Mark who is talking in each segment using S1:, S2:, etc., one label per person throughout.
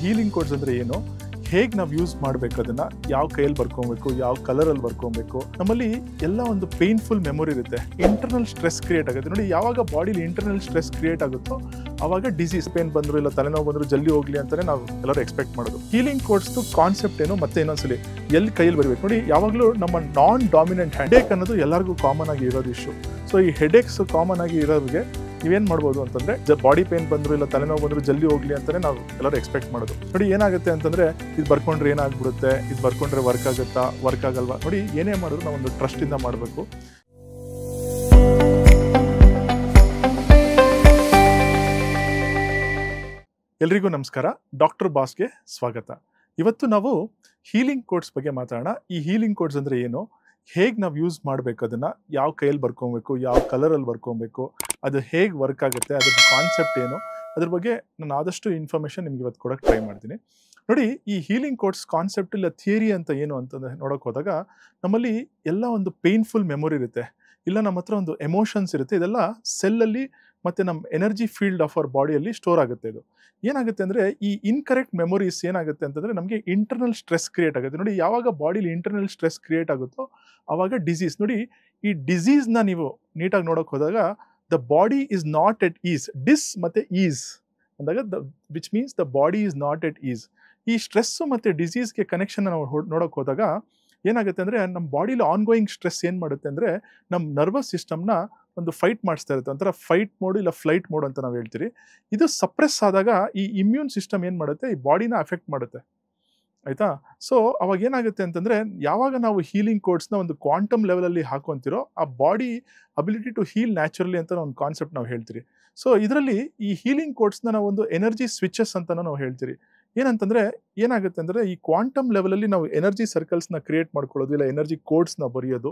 S1: Healing codes ಅಂದರೆ ಏನು, ಹೇಗೆ ನಾವು ಯೂಸ್ ಮಾಡಬೇಕು, ಅದನ್ನು ಯಾವ ಕೈಯಲ್ಲಿ ಬರ್ಕೊಬೇಕು, ಯಾವ ಕಲರಲ್ಲಿ ಬರ್ಕೊಬೇಕು. ನಮ್ಮಲ್ಲಿ ಎಲ್ಲ ಒಂದು ಪೇನ್ಫುಲ್ ಮೆಮೊರಿ ಇರುತ್ತೆ, ಇಂಟರ್ನಲ್ ಸ್ಟ್ರೆಸ್ ಕ್ರಿಯೇಟ್ ಆಗುತ್ತೆ. ನೋಡಿ, ಯಾವಾಗ ಬಾಡಿಲಿ ಇಂಟರ್ನಲ್ ಸ್ಟ್ರೆಸ್ ಕ್ರಿಯೇಟ್ ಆಗುತ್ತೋ ಆವಾಗ ಡಿಸೀಸ್, ಪೇನ್ ಬಂದರು ಇಲ್ಲ ತಲೆನೋವು ಬಂದರು ಜಲ್ದಿ ಹೋಗ್ಲಿ ಅಂತಲೇ ನಾವು ಎಲ್ಲರೂ ಎಕ್ಸ್ಪೆಕ್ಟ್ ಮಾಡೋದು. ಹೀಲಿಂಗ್ ಕೋಡ್ಸ್ದು ಕಾನ್ಸೆಪ್ಟ್ ಏನು ಮತ್ತೆ ಇನ್ನೊಂದ್ಸಲಿ ಎಲ್ಲಿ ಕೈಯಲ್ಲಿ ಬರಬೇಕು ನೋಡಿ. ಯಾವಾಗಲೂ ನಮ್ಮ ನಾನ್ ಡಾಮಿನೆಂಟ್ ಹೆಡೇಕ್ ಅನ್ನೋದು ಎಲ್ಲರಿಗೂ ಕಾಮನ್ ಆಗಿ ಇರೋದು ಇಶ್ಯೂ. ಸೊ ಈ ಹೆಡೇಕ್ಸ್ ಕಾಮನ್ ಆಗಿ ಇರೋರಿಗೆ ನೀವೇನು ಮಾಡ್ಬೋದು ಅಂತಂದರೆ, ಬಾಡಿ ಪೇನ್ ಬಂದರು ಇಲ್ಲ ತಲೆನೋವು ಬಂದರು ಜಲ್ದಿ ಹೋಗ್ಲಿ ಅಂತಲೇ ನಾವು ಎಲ್ಲರೂ ಎಕ್ಸ್ಪೆಕ್ಟ್ ಮಾಡೋದು. ನೋಡಿ, ಏನಾಗುತ್ತೆ ಅಂತಂದರೆ, ಇದು ಬರ್ಕೊಂಡ್ರೆ ಏನಾಗ್ಬಿಡುತ್ತೆ, ಇದು ಬರ್ಕೊಂಡ್ರೆ ವರ್ಕ್ ಆಗುತ್ತಾ, ವರ್ಕ್ ಆಗಲ್ವಾ. ನೋಡಿ, ಏನೇ ಮಾಡಿದ್ರು ನಾವು ಒಂದು ಟ್ರಸ್ಟಿಂದ ಮಾಡಬೇಕು. ಎಲ್ರಿಗೂ ನಮಸ್ಕಾರ, ಡಾಕ್ಟರ್ ಬಾಸ್ಗೆ ಸ್ವಾಗತ. ಇವತ್ತು ನಾವು ಹೀಲಿಂಗ್ ಕೋಡ್ಸ್ ಬಗ್ಗೆ ಮಾತಾಡೋಣ. ಈ ಹೀಲಿಂಗ್ ಕೋಡ್ಸ್ ಅಂದರೆ ಏನು, ಹೇಗೆ ನಾವು ಯೂಸ್ ಮಾಡಬೇಕು, ಅದನ್ನು ಯಾವ ಕೈಯಲ್ಲಿ ಬರ್ಕೊಬೇಕು, ಯಾವ ಕಲರಲ್ಲಿ ಬರ್ಕೊಬೇಕು, ಅದು ಹೇಗೆ ವರ್ಕ್ ಆಗುತ್ತೆ, ಅದ್ರ ಕಾನ್ಸೆಪ್ಟ್ ಏನು, ಅದ್ರ ಬಗ್ಗೆ ನಾನು ಆದಷ್ಟು ಇನ್ಫಾರ್ಮೇಷನ್ ನಿಮ್ಗೆ ಇವತ್ತು ಕೊಡೋಕ್ಕೆ ಟ್ರೈ ಮಾಡ್ತೀನಿ. ನೋಡಿ, ಈ ಹೀಲಿಂಗ್ ಕೋಡ್ಸ್ ಕಾನ್ಸೆಪ್ಟ್ ಇಲ್ಲ ಥಿಯರಿ ಅಂತ ಏನು ಅಂತಂದರೆ ನೋಡೋಕೆ ಹೋದಾಗ ನಮ್ಮಲ್ಲಿ ಎಲ್ಲ ಒಂದು ಪೇನ್ಫುಲ್ ಮೆಮೊರಿ ಇರುತ್ತೆ, ಇಲ್ಲ ನಮ್ಮ ಹತ್ರ ಒಂದು ಎಮೋಷನ್ಸ್ ಇರುತ್ತೆ. ಇದೆಲ್ಲ ಸೆಲ್ಲಲ್ಲಿ ಮತ್ತು ನಮ್ಮ ಎನರ್ಜಿ ಫೀಲ್ಡ್ ಆಫ್ ಅವರ್ ಬಾಡಿಯಲ್ಲಿ ಸ್ಟೋರ್ ಆಗುತ್ತೆ. ಇದು ಏನಾಗುತ್ತೆ ಅಂದರೆ, ಈ ಇನ್ಕರೆಕ್ಟ್ ಮೆಮೊರೀಸ್ ಏನಾಗುತ್ತೆ ಅಂತಂದರೆ ನಮಗೆ ಇಂಟರ್ನಲ್ ಸ್ಟ್ರೆಸ್ ಕ್ರಿಯೇಟ್ ಆಗುತ್ತೆ. ನೋಡಿ, ಯಾವಾಗ ಬಾಡಿಲಿ ಇಂಟರ್ನಲ್ ಸ್ಟ್ರೆಸ್ ಕ್ರಿಯೇಟ್ ಆಗುತ್ತೋ ಆವಾಗ ಡಿಸೀಸ್. ನೋಡಿ, ಈ ಡಿಸೀಸ್ನ ನೀವು ನೀಟಾಗಿ ನೋಡೋಕೆ ಹೋದಾಗ the body is not at ease, dis ಮತ್ತು ಈಸ್ ಅಂದಾಗ which means the body is not at ease. ಈ ಸ್ಟ್ರೆಸ್ಸು ಮತ್ತು ಡಿಸೀಸ್ಗೆ ಕನೆಕ್ಷನ್ ನಾವು ನೋಡೋಕೆ ಹೋದಾಗ ಏನಾಗುತ್ತೆ ಅಂದರೆ, ನಮ್ಮ ಬಾಡಿಲಿ ಆನ್ಗೋಯಿಂಗ್ ಸ್ಟ್ರೆಸ್ ಏನು ಮಾಡುತ್ತೆ ಅಂದರೆ ನಮ್ಮ ನರ್ವಸ್ ಸಿಸ್ಟಮ್ನ ಒಂದು ಫೈಟ್ ಮಾಡಿಸ್ತಾ ಇರುತ್ತೆ. ಒಂಥರ ಫೈಟ್ ಮೋಡ್ ಇಲ್ಲ ಫ್ಲೈಟ್ ಮೋಡ್ ಅಂತ ನಾವು ಹೇಳ್ತೀವಿ. ಇದು ಸಪ್ರೆಸ್ ಆದಾಗ ಈ ಇಮ್ಯೂನ್ ಸಿಸ್ಟಮ್ ಏನು ಮಾಡುತ್ತೆ, ಈ ಬಾಡಿನ ಅಫೆಕ್ಟ್ ಮಾಡುತ್ತೆ. ಆಯಿತಾ? ಸೊ ಅವಾಗ ಏನಾಗುತ್ತೆ ಅಂತಂದರೆ, ಯಾವಾಗ ನಾವು ಹೀಲಿಂಗ್ ಕೋಡ್ಸ್ನ ಒಂದು ಕ್ವಾಂಟಮ್ ಲೆವೆಲಲ್ಲಿ ಹಾಕೊತಿರೋ ಆ body ability to heal naturally ಅಂತ ಒಂದು ಕಾನ್ಸೆಪ್ಟ್ ನಾವು ಹೇಳ್ತೀವಿ. ಸೊ ಇದರಲ್ಲಿ ಈ ಹೀಲಿಂಗ್ ಕೋಡ್ಸ್ನ ನಾವು ಒಂದು ಎನರ್ಜಿ ಸ್ವಿಚಸ್ ಅಂತ ನಾವು ಹೇಳ್ತೀವಿ. ಏನಂತಂದರೆ, ಏನಾಗುತ್ತೆ ಅಂದರೆ, ಈ ಕ್ವಾಂಟಮ್ ಲೆವೆಲಲ್ಲಿ ನಾವು ಎನರ್ಜಿ ಸರ್ಕಲ್ಸ್ನ ಕ್ರಿಯೇಟ್ ಮಾಡ್ಕೊಳ್ಳೋದು ಇಲ್ಲ ಎನರ್ಜಿ ಕೋಡ್ಸ್ನ ಬರೆಯೋದು,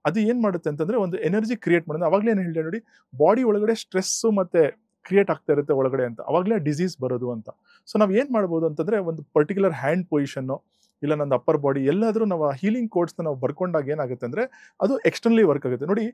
S1: ಅದು ಏನು ಮಾಡುತ್ತೆ ಅಂತಂದರೆ ಒಂದು ಎನರ್ಜಿ ಕ್ರಿಯೇಟ್ ಮಾಡೋದು. ಅವಾಗಲೇ ಏನು ಹೇಳಿದೆ ನೋಡಿ, ಬಾಡಿ ಒಳಗಡೆ ಸ್ಟ್ರೆಸ್ಸು ಮತ್ತು ಕ್ರಿಯೇಟ್ ಆಗ್ತಾ ಇರುತ್ತೆ ಒಳಗಡೆ ಅಂತ, ಅವಾಗಲೇ ಡಿಸೀಸ್ ಬರೋದು ಅಂತ. ಸೊ ನಾವು ಏನು ಮಾಡ್ಬೋದು ಅಂತಂದರೆ, ಒಂದು ಪರ್ಟಿಕ್ಯುಲರ್ ಹ್ಯಾಂಡ್ ಪೊಸಿಷನ್ನು ಇಲ್ಲ ನಂದು ಅಪ್ಪರ್ ಬಾಡಿ ಎಲ್ಲಾದರೂ ನಾವು ಹೀಲಿಂಗ್ ಕೋಡ್ಸ್ನ ನಾವು ಬರ್ಕೊಂಡಾಗ ಏನಾಗುತ್ತೆ ಅಂದರೆ ಅದು ಎಕ್ಸ್ಟರ್ನಲಿ ವರ್ಕ್ ಆಗುತ್ತೆ. ನೋಡಿ,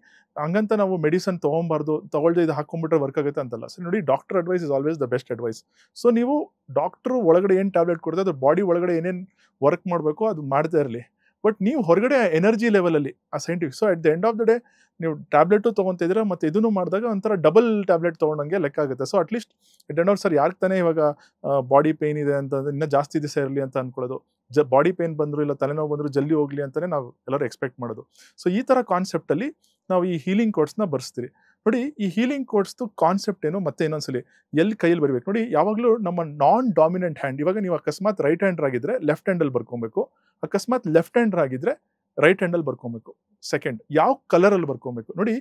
S1: ಹಂಗಂತ ನಾವು ಮೆಡಿಸನ್ ತೊಗೊಬಾರ್ದು, ತೊಗೊಳ್ದೆ ಇದು ಹಾಕೊಂಡ್ಬಿಟ್ರೆ ವರ್ಕ್ ಆಗುತ್ತೆ ಅಂತಲ್ಲ. ಸೊ ನೋಡಿ, doctor advice is always the best advice. So ನೀವು ಡಾಕ್ಟ್ರು ಒಳಗಡೆ ಏನು ಟ್ಯಾಬ್ಲೆಟ್ ಕೊಡ್ತಾರೆ ಅದು ಬಾಡಿ ಒಳಗಡೆ ಏನೇನು ವರ್ಕ್ ಮಾಡಬೇಕು ಅದು ಮಾಡ್ತಾ ಇರಲಿ. ಬಟ್ ನೀವು ಹೊರಗಡೆ ಎನರ್ಜಿ ಲೆವೆಲಲ್ಲಿ ಆ scientific, so at the end of the day ನೀವು ಟ್ಯಾಬ್ಲೆಟು ತೊಗೊತಿದ್ದೀರಾ ಮತ್ತು ಇದನ್ನು ಮಾಡಿದಾಗ ಒಂಥರ ಡಬಲ್ ಟ್ಯಾಬ್ಲೆಟ್ ತೊಗೊಂಡಂಗೆ ಲೆಕ್ಕ ಆಗುತ್ತೆ. So at least at end of sir ಯಾರಿಗೆ ತಾನೇ ಇವಾಗ ಬಾಡಿ ಪೇಯ್ನ್ ಇದೆ ಅಂತಂದ್ರೆ ಇನ್ನೂ ಜಾಸ್ತಿ ದಿವಸ ಇರಲಿ ಅಂತ ಅಂದ್ಕೊಳ್ಳೋದು, ಬಾಡಿ ಪೇಯ್ನ್ ಬಂದರು ಇಲ್ಲ ತಲೆನೋವು ಬಂದರು ಜಲ್ದಿ ಹೋಗಲಿ ಅಂತಲೇ ನಾವು ಎಲ್ಲರೂ ಎಕ್ಸ್ಪೆಕ್ಟ್ ಮಾಡೋದು. ಸೊ ಈ ಥರ ಕಾನ್ಸೆಪ್ಟಲ್ಲಿ ನಾವು ಈ ಹೀಲಿಂಗ್ ಕೋಡ್ಸ್ನ ಬರ್ಸ್ತೀವಿ. ನೋಡಿ, ಈ ಹೀಲಿಂಗ್ ಕೋಡ್ಸ್ದು ಕಾನ್ಸೆಪ್ಟ್ ಏನು ಮತ್ತೆ ಇನ್ನೊಂದ್ಸಲಿ ಎಲ್ಲಿ ಕೈಯಲ್ಲಿ ಬರಬೇಕು ನೋಡಿ. ಯಾವಾಗಲೂ ನಮ್ಮ ನಾನ್ ಡಾಮಿನೆಂಟ್ ಹ್ಯಾಂಡ್, ಇವಾಗ ನೀವು ಅಕಸ್ಮಾತ್ ರೈಟ್ ಹ್ಯಾಂಡರ್ ಆಗಿದ್ರೆ ಲೆಫ್ಟ್ ಹ್ಯಾಂಡಲ್ಲಿ ಬರ್ಕೊಬೇಕು, ಅಕಸ್ಮಾತ್ ಲೆಫ್ಟ್ ಹ್ಯಾಂಡರ್ ಆಗಿದ್ರೆ ರೈಟ್ ಹ್ಯಾಂಡಲ್ಲಿ ಬರ್ಕೊಬೇಕು. ಸೆಕೆಂಡ್, ಯಾವ ಕಲರಲ್ಲಿ ಬರ್ಕೊಬೇಕು ನೋಡಿ.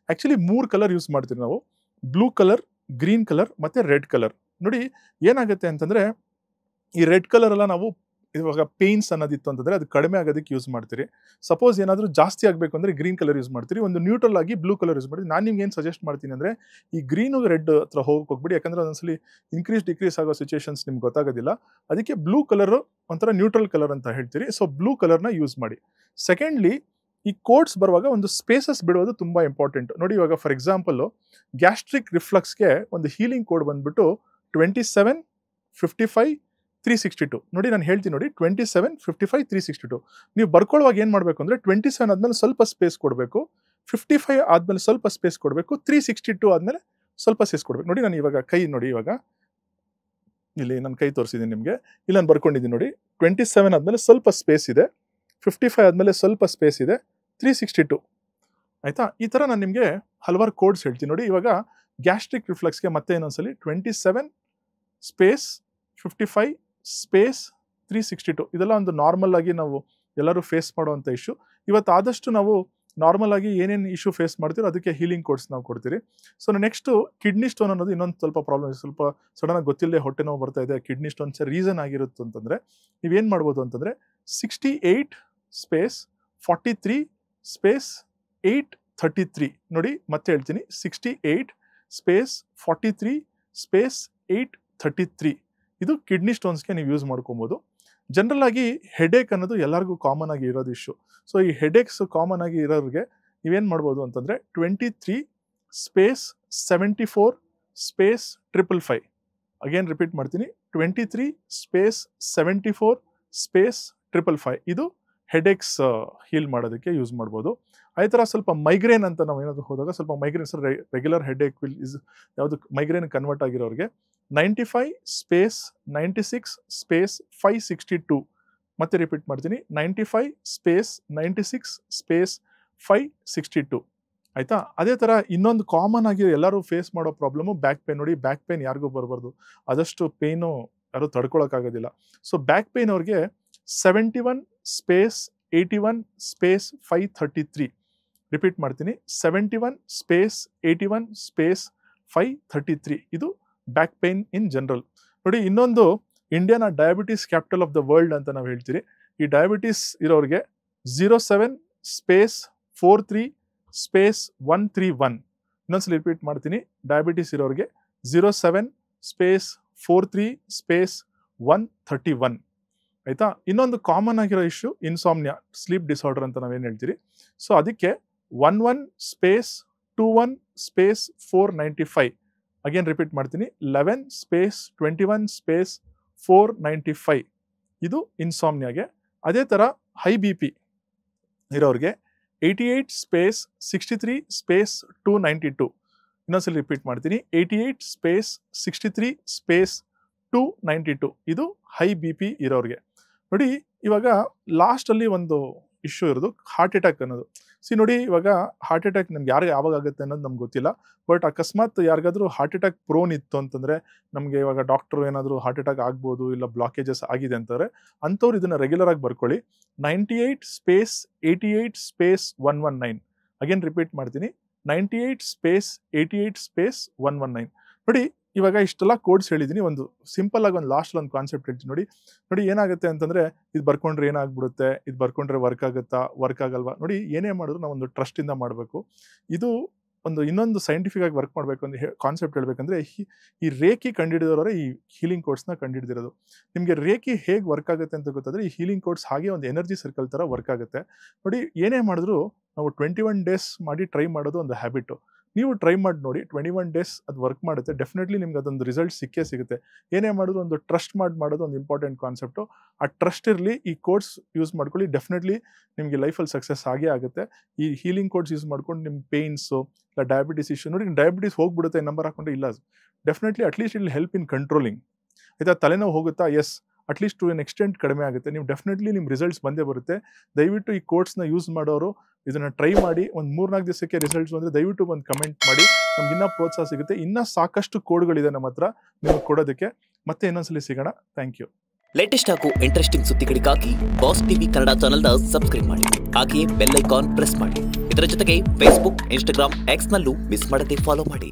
S1: ಆ್ಯಕ್ಚುಲಿ 3 ಕಲರ್ ಯೂಸ್ ಮಾಡ್ತೀವಿ ನಾವು, ಬ್ಲೂ ಕಲರ್, ಗ್ರೀನ್ ಕಲರ್ ಮತ್ತು ರೆಡ್ ಕಲರ್. ನೋಡಿ, ಏನಾಗುತ್ತೆ ಅಂತಂದರೆ, ಈ ರೆಡ್ ಕಲರ್ ಎಲ್ಲ ನಾವು ಇವಾಗ ಪೇಯ್ನ್ಸ್ ಅನ್ನೋದಿತ್ತು ಅಂತಂದರೆ ಅದು ಕಡಿಮೆ ಆಗೋದಕ್ಕೆ ಯೂಸ್ ಮಾಡ್ತೀರಿ. ಸಪೋಸ್ ಏನಾದರೂ ಜಾಸ್ತಿ ಆಗಬೇಕು ಅಂದರೆ ಗ್ರೀನ್ ಕಲರ್ ಯೂಸ್ ಮಾಡ್ತೀರಿ, ಒಂದು ನ್ಯೂಟ್ರಲ್ ಆಗಿ ಬ್ಲೂ ಕಲರ್ ಯೂಸ್ ಮಾಡ್ತೀವಿ. ನಾನು ನಿಮ್ಗೆ ಏನು ಸಜೆಸ್ಟ್ ಮಾಡ್ತೀನಿ ಅಂದರೆ, ಈ ಗ್ರೀನು ರೆಡ್ ಹತ್ರ ಹೋಗ್ಬಿಡಿ, ಯಾಕಂದರೆ ಒಂದೊಂದ್ಸಲಿ ಡಿಕ್ರೀಸ್ ಆಗೋ ಸಿಚುವೇಶನ್ಸ್ ನಿಮ್ಗೆ ಗೊತ್ತಾಗೋದಿಲ್ಲ. ಅದಕ್ಕೆ ಬ್ಲೂ ಕಲರು ಒಂಥರ ನ್ಯೂಟ್ರಲ್ ಕಲರ್ ಅಂತ ಹೇಳ್ತೀರಿ. ಸೊ ಬ್ಲೂ ಕಲರ್ನ ಯೂಸ್ ಮಾಡಿ. ಸೆಕೆಂಡ್ಲಿ, ಈ ಕೋಡ್ಸ್ ಬರುವಾಗ ಒಂದು ಸ್ಪೇಸಸ್ ಬಿಡೋದು ತುಂಬ ಇಂಪಾರ್ಟೆಂಟ್. ನೋಡಿ, ಇವಾಗ ಫಾರ್ ಎಕ್ಸಾಂಪಲ್ಲು ಗ್ಯಾಸ್ಟ್ರಿಕ್ ರಿಫ್ಲಕ್ಸ್ಗೆ ಒಂದು ಹೀಲಿಂಗ್ ಕೋಡ್ ಬಂದುಬಿಟ್ಟು 27 55 362. ನೋಡಿ, ನಾನು ಹೇಳ್ತೀನಿ ನೋಡಿ, 27 55 362. ನೀವು ಬರ್ಕೊಳ್ಳುವಾಗ ಏನು ಮಾಡಬೇಕು ಅಂದರೆ 27 ಆದಮೇಲೆ ಸ್ವಲ್ಪ ಸ್ಪೇಸ್ ಕೊಡಬೇಕು, 55 ಆದಮೇಲೆ ಸ್ವಲ್ಪ ಸ್ಪೇಸ್ ಕೊಡಬೇಕು, 362 ಆದಮೇಲೆ ಸ್ವಲ್ಪ ಸ್ಪೇಸ್ ಕೊಡಬೇಕು. ನೋಡಿ, ನಾನು ಇವಾಗ ಕೈ ನೋಡಿ, ಇವಾಗ ಇಲ್ಲಿ ನನ್ನ ಕೈ ತೋರಿಸಿದ್ದೀನಿ ನಿಮಗೆ, ಇಲ್ಲಿ ನಾನು ಬರ್ಕೊಂಡಿದ್ದೀನಿ ನೋಡಿ. 27 ಆದಮೇಲೆ ಸ್ವಲ್ಪ ಸ್ಪೇಸ್ ಇದೆ, 55 ಆದಮೇಲೆ ಸ್ವಲ್ಪ ಸ್ಪೇಸ್ ಇದೆ, 362. ಆಯಿತಾ? ಈ ಥರ ನಾನು ನಿಮಗೆ ಹಲವಾರು ಕೋಡ್ಸ್ ಹೇಳ್ತೀನಿ ನೋಡಿ. ಇವಾಗ ಗ್ಯಾಸ್ಟ್ರಿಕ್ ರಿಫ್ಲಕ್ಸ್ಗೆ ಮತ್ತೆ ಇನ್ನೊಂದ್ಸಲಿ 27 ಸ್ಪೇಸ್ 55 ಸ್ಪೇಸ್ 362. ಇದೆಲ್ಲ ಒಂದು ನಾರ್ಮಲ್ ಆಗಿ ನಾವು ಎಲ್ಲರೂ ಫೇಸ್ ಮಾಡುವಂಥ ಇಶ್ಯೂ. ಇವತ್ತು ಆದಷ್ಟು ನಾವು ನಾರ್ಮಲ್ ಆಗಿ ಏನೇನು ಇಶ್ಯೂ ಫೇಸ್ ಮಾಡ್ತೀರೋ ಅದಕ್ಕೆ ಹೀಲಿಂಗ್ ಕೋಡ್ಸ್ ನಾವು ಕೊಡ್ತೀರಿ. ಸೊ ನೆಕ್ಸ್ಟು ಕಿಡ್ನಿ ಸ್ಟೋನ್ ಅನ್ನೋದು ಇನ್ನೊಂದು ಸ್ವಲ್ಪ ಪ್ರಾಬ್ಲಮ್, ಸ್ವಲ್ಪ ಸಡನ್ನಾಗಿ ಗೊತ್ತಿಲ್ಲದೆ ಹೊಟ್ಟೆ ನೋವು ಬರ್ತಾ ಇದೆ, ಕಿಡ್ನಿ ಸ್ಟೋನ್ಸ್ ರೀಸನ್ ಆಗಿರುತ್ತೆ ಅಂತಂದರೆ ನೀವೇನು ಮಾಡ್ಬೋದು ಅಂತಂದರೆ 68 ಸ್ಪೇಸ್ 43 ಸ್ಪೇಸ್ 833. ನೋಡಿ, ಮತ್ತೆ ಹೇಳ್ತೀನಿ, 68 ಸ್ಪೇಸ್ 43 ಸ್ಪೇಸ್ 833. ಇದು ಕಿಡ್ನಿ ಸ್ಟೋನ್ಸ್ಗೆ ನೀವು ಯೂಸ್ ಮಾಡ್ಕೊಬೋದು. ಜನರಲ್ ಆಗಿ ಹೆಡೇಕ್ ಅನ್ನೋದು ಎಲ್ಲರಿಗೂ ಕಾಮನ್ ಆಗಿ ಇರೋದು ಇಶ್ಯೂ. ಸೊ ಈ ಹೆಡೇಕ್ಸ್ ಕಾಮನ್ ಆಗಿ ಇರೋರಿಗೆ ನೀವೇನು ಮಾಡ್ಬೋದು ಅಂತಂದರೆ 23 ಸ್ಪೇಸ್ 74 ಸ್ಪೇಸ್ 555. ಅಗೇನ್ ರಿಪೀಟ್ ಮಾಡ್ತೀನಿ, 23/74/555 ಇದು ಹೆಡೇಕ್ಸ್ ಹೀಲ್ ಮಾಡೋದಕ್ಕೆ ಯೂಸ್ ಮಾಡ್ಬೋದು. ಅದೇ ಥರ ಸ್ವಲ್ಪ ಮೈಗ್ರೇನ್ ಅಂತ ನಾವು ಏನಾದರೂ ಹೋದಾಗ ಸ್ವಲ್ಪ ಮೈಗ್ರೇನ್ ರೆಗ್ಯುಲರ್ ಹೆಡೇಕ್ ಯಾವುದು ಮೈಗ್ರೇನ್ ಕನ್ವರ್ಟ್ ಆಗಿರೋರಿಗೆ 95/96/562 ಮತ್ತೆ ರಿಪೀಟ್ ಮಾಡ್ತೀನಿ 95/96/562 ಆಯಿತಾ. ಅದೇ ಥರ ಇನ್ನೊಂದು ಕಾಮನ್ ಆಗಿ ಎಲ್ಲರೂ ಫೇಸ್ ಮಾಡೋ ಪ್ರಾಬ್ಲಮು ಬ್ಯಾಕ್ ಪೇನ್. ನೋಡಿ, ಬ್ಯಾಕ್ ಪೇನ್ ಯಾರಿಗೂ ಬರಬಾರ್ದು, ಆದಷ್ಟು ಪೇನು ಯಾರು ತಡ್ಕೊಳಕ್ಕಾಗೋದಿಲ್ಲ. ಸೊ ಬ್ಯಾಕ್ ಪೇನ್ ಅವ್ರಿಗೆ 71/81/533 ರಿಪೀಟ್ ಮಾಡ್ತೀನಿ 71/81/533 ಇದು ಬ್ಯಾಕ್ ಪೇನ್ ಇನ್ ಜನರಲ್. ನೋಡಿ, ಇನ್ನೊಂದು ಇಂಡಿಯಾನ diabetes capital of the world ಅಂತ ನಾವು ಹೇಳ್ತೀರಿ. ಈ ಡಯಾಬಿಟಿಸ್ ಇರೋರಿಗೆ 07/43/131 ಇನ್ನೊಂದ್ಸಲ ರಿಪೀಟ್ ಮಾಡ್ತೀನಿ, ಡಯಾಬಿಟಿಸ್ ಇರೋರಿಗೆ 07/43/131 ಆಯಿತಾ. ಇನ್ನೊಂದು ಕಾಮನ್ ಆಗಿರೋ ಇಶ್ಯೂ ಇನ್ಸಾಮ್ನಿಯಾ, ಸ್ಲೀಪ್ ಡಿಸಾರ್ಡರ್ ಅಂತ ನಾವೇನು ಹೇಳ್ತೀರಿ. ಸೊ ಅದಕ್ಕೆ 11/21/495 ಅಗೇನ್ ರಿಪೀಟ್ ಮಾಡ್ತೀನಿ 11/21/495 ಇದು ಇನ್ಸಾಮ್ನಿಯಾಗೆ. ಅದೇ ಥರ ಹೈ ಬಿ ಪಿ ಇರೋರಿಗೆ 88/63/292 ಇನ್ನೊಂದ್ಸಲ ರಿಪೀಟ್ ಮಾಡ್ತೀನಿ 88/63/292 ಇದು ಹೈ ಬಿ ಪಿ ಇರೋರಿಗೆ. ನೋಡಿ, ಇವಾಗ ಲಾಸ್ಟಲ್ಲಿ ಒಂದು ಇಶ್ಯೂ ಇರೋದು ಹಾರ್ಟ್ ಅಟ್ಯಾಕ್ ಅನ್ನೋದು. ನೋಡಿ, ಇವಾಗ ಹಾರ್ಟ್ ಅಟ್ಯಾಕ್ ನಮ್ಗೆ ಯಾರಿಗೆ ಯಾವಾಗ ಆಗುತ್ತೆ ಅನ್ನೋದು ನಮ್ಗೆ ಗೊತ್ತಿಲ್ಲ. ಬಟ್ ಅಕಸ್ಮಾತ್ ಯಾರಿಗಾದ್ರೂ ಹಾರ್ಟ್ ಅಟ್ಯಾಕ್ ಪ್ರೋನ್ ಇತ್ತು ಅಂತಂದರೆ ನಮಗೆ ಇವಾಗ ಡಾಕ್ಟರ್ ಏನಾದರೂ ಹಾರ್ಟ್ ಅಟ್ಯಾಕ್ ಆಗ್ಬೋದು, ಇಲ್ಲ ಬ್ಲಾಕೇಜಸ್ ಆಗಿದೆ ಅಂತಾರೆ, ಅಂಥವ್ರು ಇದನ್ನು ರೆಗ್ಯುಲರ್ ಆಗಿ ಬರ್ಕೊಳ್ಳಿ 98/88/119 ಅಗೇನ್ ರಿಪೀಟ್ ಮಾಡ್ತೀನಿ 98/88/119. ನೋಡಿ, ಇವಾಗ ಇಷ್ಟೆಲ್ಲ ಕೋಡ್ಸ್ ಹೇಳಿದ್ದೀನಿ. ಒಂದು ಸಿಂಪಲ್ ಆಗಿ ಒಂದು ಲಾಸ್ಟ್ ಒಂದು ಕಾನ್ಸೆಪ್ಟ್ ಹೇಳ್ತೀನಿ. ನೋಡಿ ಏನಾಗುತ್ತೆ ಅಂತಂದರೆ, ಇದು ಬರ್ಕೊಂಡ್ರೆ ಏನಾಗ್ಬಿಡುತ್ತೆ, ಇದು ಬರ್ಕೊಂಡ್ರೆ ವರ್ಕ್ ಆಗುತ್ತಾ, ವರ್ಕ್ ಆಗಲ್ವಾ. ನೋಡಿ, ಏನೇ ಮಾಡಿದ್ರು ನಾವು ಒಂದು ಟ್ರಸ್ಟಿಂದ ಮಾಡಬೇಕು. ಇದು ಇನ್ನೊಂದು ಸೈಂಟಿಫಿಕ್ ಆಗಿ ವರ್ಕ್ ಮಾಡಬೇಕು ಅಂತ ಕಾನ್ಸೆಪ್ಟ್ ಹೇಳ್ಬೇಕಂದ್ರೆ, ಈ ರೇಖಿ ಕಂಡುಹಿಡಿದವರೇ ಈ ಹೀಲಿಂಗ್ ಕೋಡ್ಸ್ನ ಕಂಡುಹಿಡಿದಿರೋದು. ನಿಮಗೆ ರೇಖಿ ಹೇಗೆ ವರ್ಕ್ ಆಗುತ್ತೆ ಅಂತ ಗೊತ್ತಾದರೆ ಈ ಹೀಲಿಂಗ್ ಕೋಡ್ಸ್ ಹಾಗೆ ಒಂದು ಎನರ್ಜಿ ಸರ್ಕಲ್ ಥರ ವರ್ಕ್ ಆಗುತ್ತೆ. ನೋಡಿ, ಏನೇ ಮಾಡಿದ್ರು ನಾವು 21 ಡೇಸ್ ಮಾಡಿ ಟ್ರೈ ಮಾಡೋದು ಒಂದು ಹ್ಯಾಬಿಟು. ನೀವು ಟ್ರೈ ಮಾಡಿ ನೋಡಿ, 21 ಡೇಸ್ ಅದು ವರ್ಕ್ ಮಾಡುತ್ತೆ. ಡೆಫಿನೆಟ್ಲಿ ನಿಮ್ಗೆ ಅದೊಂದು ರಿಸಲ್ಟ್ ಸಿಗುತ್ತೆ. ಏನೇ ಮಾಡೋದು ಒಂದು ಟ್ರಸ್ಟ್ ಮಾಡೋದು ಒಂದು ಇಂಪಾರ್ಟೆಂಟ್ ಕಾನ್ಸೆಪ್ಟು. ಆ ಟ್ರಸ್ಟ್ ಇರಲಿ, ಈ ಕೋಡ್ಸ್ ಯೂಸ್ ಮಾಡ್ಕೊಳ್ಳಿ, ಡೆಫಿನೆಟ್ಲಿ ನಿಮಗೆ ಲೈಫಲ್ಲಿ ಸಕ್ಸಸ್ ಆಗೇ ಆಗುತ್ತೆ. ಈ ಹೀಲಿಂಗ್ ಕೋಡ್ಸ್ ಯೂಸ್ ಮಾಡ್ಕೊಂಡು ನಿಮ್ಮ ಪೇಯ್ನ್ಸು ಇಲ್ಲ ಡಯಾಬಿಟಿಸ್ ಇಶ್ಯೂ, ನೋಡಿ ಡಯಾಬಿಟಿಸ್ ಹೋಗ್ಬಿಡುತ್ತೆ ನಂಬರ್ ಹಾಕೊಂಡ್ರೆ ಇಲ್ಲ, definitely at least it help in controlling. ಆಯಿತಾ, ತಲೆನೋವು ಹೋಗುತ್ತಾ, as at least to an extent ಕಡಿಮೆ ಆಗುತ್ತೆ. ನೀವು ಡೆಫಿನೆಟ್ಲಿ ನಿಮ್ಮ ರಿಸಲ್ಟ್ಸ್ ಬಂದೇ ಬರುತ್ತೆ. ದಯವಿಟ್ಟು ಈ ಕೋಡ್ಸ್ನ ಯೂಸ್ ಮಾಡೋರು ಇದನ್ನು ಟ್ರೈ ಮಾಡಿ. ಒಂದು 3-4 ದಿವಸಕ್ಕೆ ರಿಸಲ್ಟ್ಸ್ ಬಂದರೆ ದಯವಿಟ್ಟು ಒಂದು ಕಮೆಂಟ್ ಮಾಡಿ, ನಮ್ಗೆ ಇನ್ನೂ ಪ್ರೋತ್ಸಾಹ ಸಿಗುತ್ತೆ. ಇನ್ನೂ ಸಾಕಷ್ಟು ಕೋಡ್ಗಳಿದೆ ನಮ್ಮ ಹತ್ರ ನಿಮಗೆ ಕೊಡೋದಕ್ಕೆ. ಮತ್ತೆ ಇನ್ನೊಂದ್ಸಲಿ ಸಿಗೋಣ. Thank you.
S2: ಲೇಟೆಸ್ಟ್ ಹಾಗೂ ಇಂಟ್ರೆಸ್ಟಿಂಗ್ ಸುದ್ದಿಗಳಿಗಾಗಿ ಬಾಸ್ ಟಿವಿ ಕನ್ನಡ ಚಾನೆಲ್ನ ಸಬ್ಸ್ಕ್ರೈಬ್ ಮಾಡಿ, ಹಾಗೆಯೇ ಬೆಲ್ ಐಕಾನ್ ಪ್ರೆಸ್ ಮಾಡಿ. ಇದರ ಜೊತೆಗೆ ಫೇಸ್ಬುಕ್, ಇನ್ಸ್ಟಾಗ್ರಾಮ್, ಎಕ್ಸ್ನಲ್ಲೂ ಮಿಸ್ ಮಾಡದೆ ಫಾಲೋ ಮಾಡಿ.